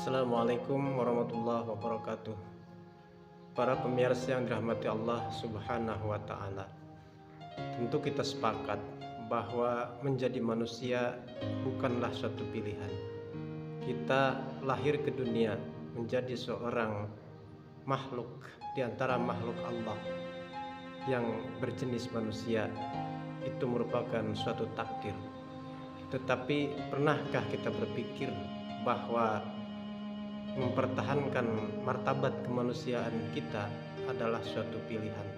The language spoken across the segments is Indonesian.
Assalamualaikum warahmatullahi wabarakatuh. Para pemirsa yang dirahmati Allah Subhanahu wa Ta'ala, tentu kita sepakat bahwa menjadi manusia bukanlah suatu pilihan. Kita lahir ke dunia menjadi seorang makhluk di antara makhluk Allah yang berjenis manusia. Itu merupakan suatu takdir. Tetapi pernahkah kita berpikir bahwa mempertahankan martabat kemanusiaan kita adalah suatu pilihan?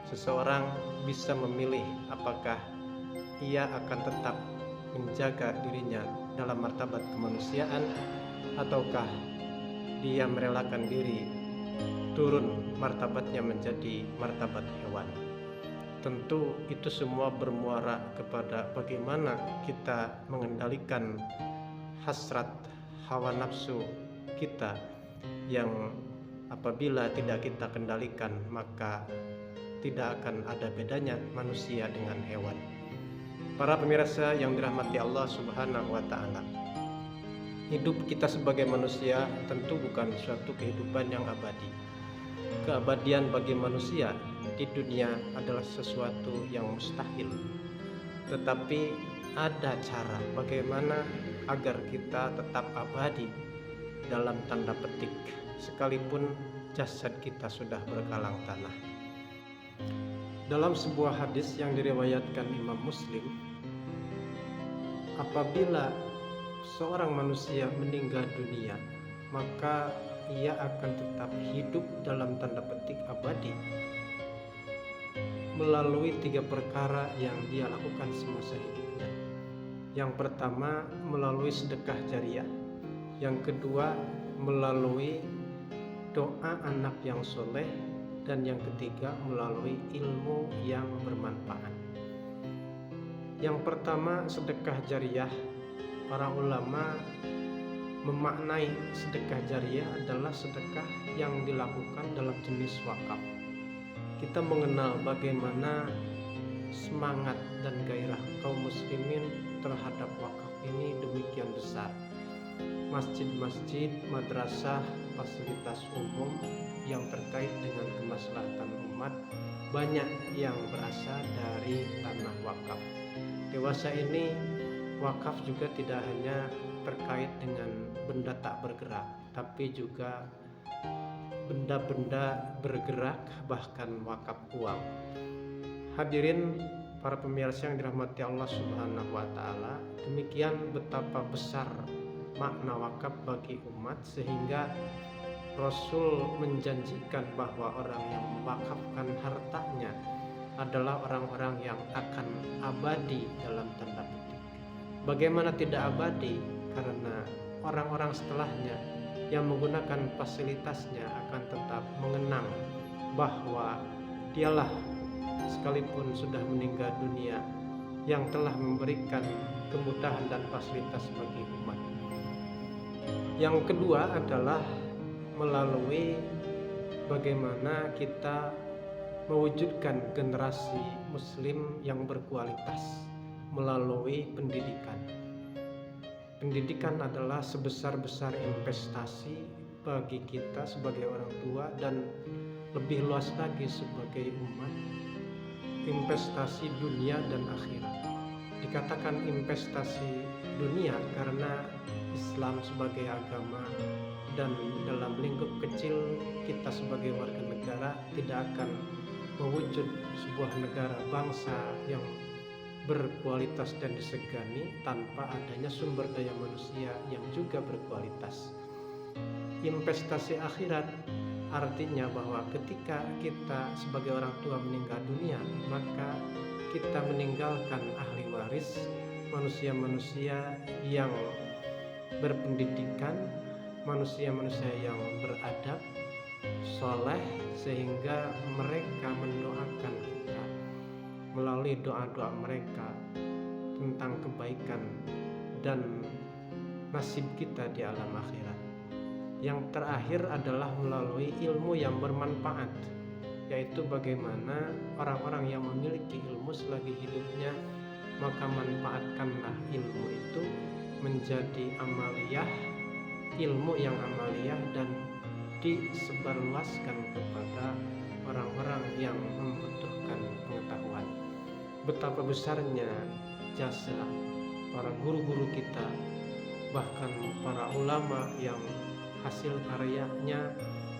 Seseorang bisa memilih apakah ia akan tetap menjaga dirinya dalam martabat kemanusiaan ataukah dia merelakan diri turun martabatnya menjadi martabat hewan. Tentu itu semua bermuara kepada bagaimana kita mengendalikan hasrat hawa nafsu kita yang apabila tidak kita kendalikan maka tidak akan ada bedanya manusia dengan hewan. Para pemirsa yang dirahmati Allah Subhanahu wa Ta'ala, hidup kita sebagai manusia tentu bukan suatu kehidupan yang abadi. Keabadian bagi manusia di dunia adalah sesuatu yang mustahil. Tetapi ada cara bagaimana agar kita tetap abadi dalam tanda petik sekalipun jasad kita sudah berkalang tanah. Dalam sebuah hadis yang diriwayatkan Imam Muslim, apabila seorang manusia meninggal dunia maka ia akan tetap hidup dalam tanda petik abadi melalui 3 perkara yang dia lakukan semasa hidupnya. Yang pertama, melalui sedekah jariah. Yang kedua, melalui doa anak yang soleh. Dan yang ketiga, melalui ilmu yang bermanfaat. Yang pertama, sedekah jariah. Para ulama memaknai sedekah jariah adalah sedekah yang dilakukan dalam jenis wakaf. Kita mengenal bagaimana semangat dan gairah kaum muslimin terhadap wakaf ini demikian besar. Masjid-masjid, madrasah, fasilitas umum yang terkait dengan kemaslahatan umat banyak yang berasal dari tanah wakaf. Dewasa ini wakaf juga tidak hanya terkait dengan benda tak bergerak, tapi juga benda-benda bergerak, bahkan wakaf uang. Hadirin para pemirsa yang dirahmati Allah Subhanahu wa Ta'ala, demikian betapa besar makna wakaf bagi umat sehingga Rasul menjanjikan bahwa orang yang mewakafkan hartanya adalah orang-orang yang akan abadi dalam tanda petik. Bagaimana tidak abadi? Karena orang-orang setelahnya yang menggunakan fasilitasnya akan tetap mengenang bahwa dialah sekalipun sudah meninggal dunia yang telah memberikan kemudahan dan fasilitas bagi umat. Yang kedua adalah melalui bagaimana kita mewujudkan generasi muslim yang berkualitas melalui pendidikan. Pendidikan adalah sebesar-besar investasi bagi kita sebagai orang tua dan lebih luas lagi sebagai umat, investasi dunia dan akhirat. Dikatakan investasi dunia karena Islam sebagai agama dan dalam lingkup kecil kita sebagai warga negara tidak akan mewujud sebuah negara bangsa yang berkualitas dan disegani tanpa adanya sumber daya manusia yang juga berkualitas. Investasi akhirat artinya bahwa ketika kita sebagai orang tua meninggal dunia maka kita meninggalkan ahli waris, manusia-manusia yang berpendidikan, manusia-manusia yang beradab, soleh, sehingga mereka mendoakan kita melalui doa-doa mereka tentang kebaikan dan nasib kita di alam akhirat. Yang terakhir adalah melalui ilmu yang bermanfaat, yaitu bagaimana orang-orang yang memiliki ilmu selagi hidupnya maka manfaatkanlah ilmu itu menjadi amaliyah ilmu yang amaliyah dan disebarluaskan kepada orang-orang yang membutuhkan pengetahuan. Betapa besarnya jasa para guru-guru kita, bahkan para ulama yang hasil karyanya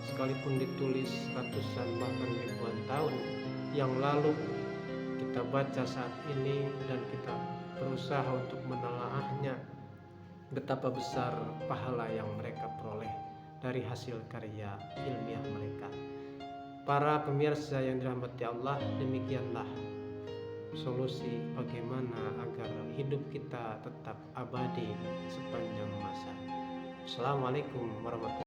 sekalipun ditulis ratusan bahkan ribuan tahun yang lalu, kita baca saat ini dan kita berusaha untuk menelaahnya, betapa besar pahala yang mereka peroleh dari hasil karya ilmiah mereka. Para pemirsa yang dirahmati Allah, demikianlah solusi bagaimana agar hidup kita tetap abadi sepanjang masa. Assalamualaikum warahmatullahi wabarakatuh.